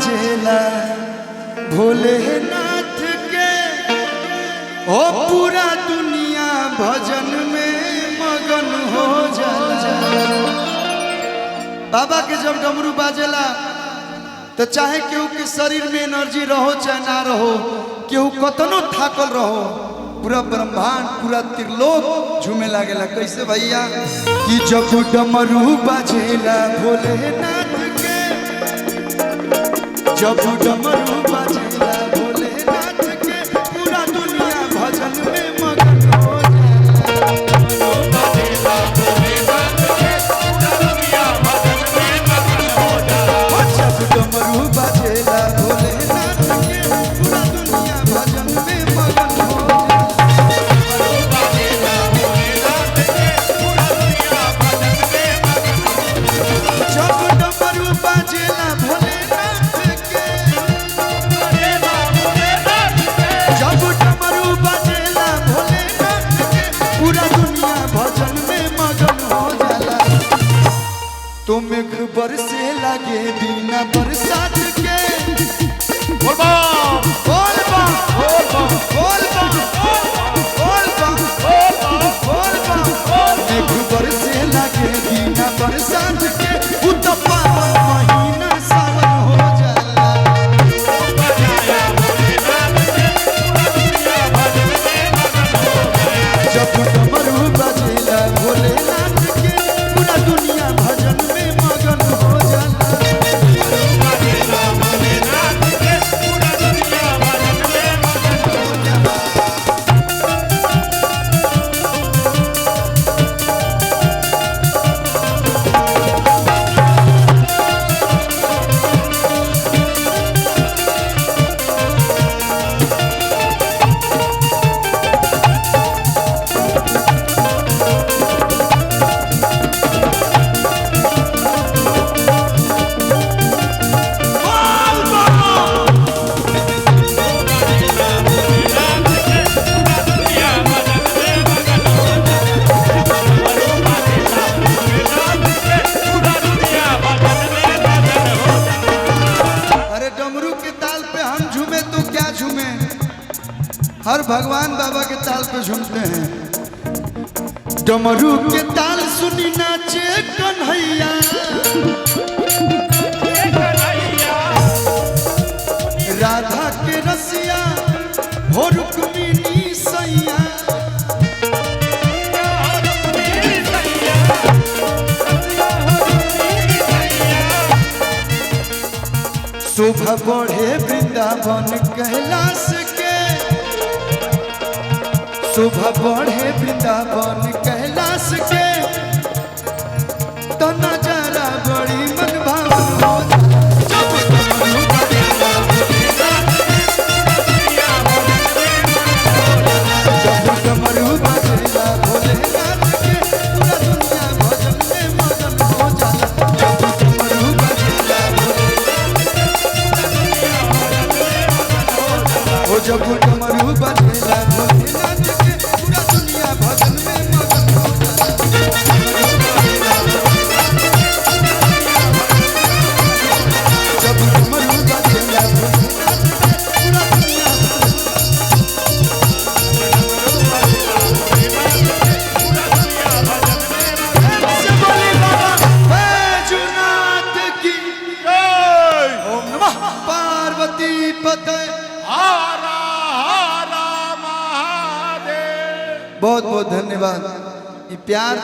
बाजेला भोलेनाथ के, ओ पूरा दुनिया भजन में मगन हो जाला। बाबा के जब डमरू बाजेला तो चाहे केहू के शरीर में एनर्जी रहो चाहे ना रहो, केहू कतनो थाकल रहो, पूरा ब्रह्मांड पूरा त्रिलोक झूमे लागेला। कैसे भैया कि जब डमरू बाजेला भोलेनाथ के, जब डमरू बाजेला भोलेनाथ के, पूरा दुनिया भजन में मगन हो जाला। जब डमरू बाजेला भोलेनाथ के, पूरा दुनिया भजन में मगन हो तुम एक बरसे लगे बिना बरसात के, बोल बा बोल बा बोल बा बोल बा बोल बा बोल बा, एक बरसे लगे बिना बरसात के, उतना पावन महीना सावन हो जाला। जब डमरू बजेला भोलेनाथ के, पूरा दुनिया भजन में मगन हो जाला। हर भगवान बाबा के ताल पे झूमते हैं। डमरू के ताल सुनी नाचे कन्हैया, राधा के रसिया हो रुक्मिणी सैया, शोभा बढ़े वृंदावन कैलाश के, शोभा बढ़े वृंदावन कैलाश के, तो नजारा बड़ी मन भावन हो जाला। जब डमरू बजेला भोलेनाथ के, पूरा दुनिया भजन में मगन हो जाला। जब डमरू बजेला भोलेनाथ, जब डमरू बजेला भोलेनाथ के, पूरा दुनिया भजन में मगन हो जाला। जब डमरू बजेला भोलेनाथ के, पूरा दुनिया से बोले बाबा बैजूनाथ की जय। ओम नमः पार्वती पते। बहुत बहुत धन्यवाद। ये प्यार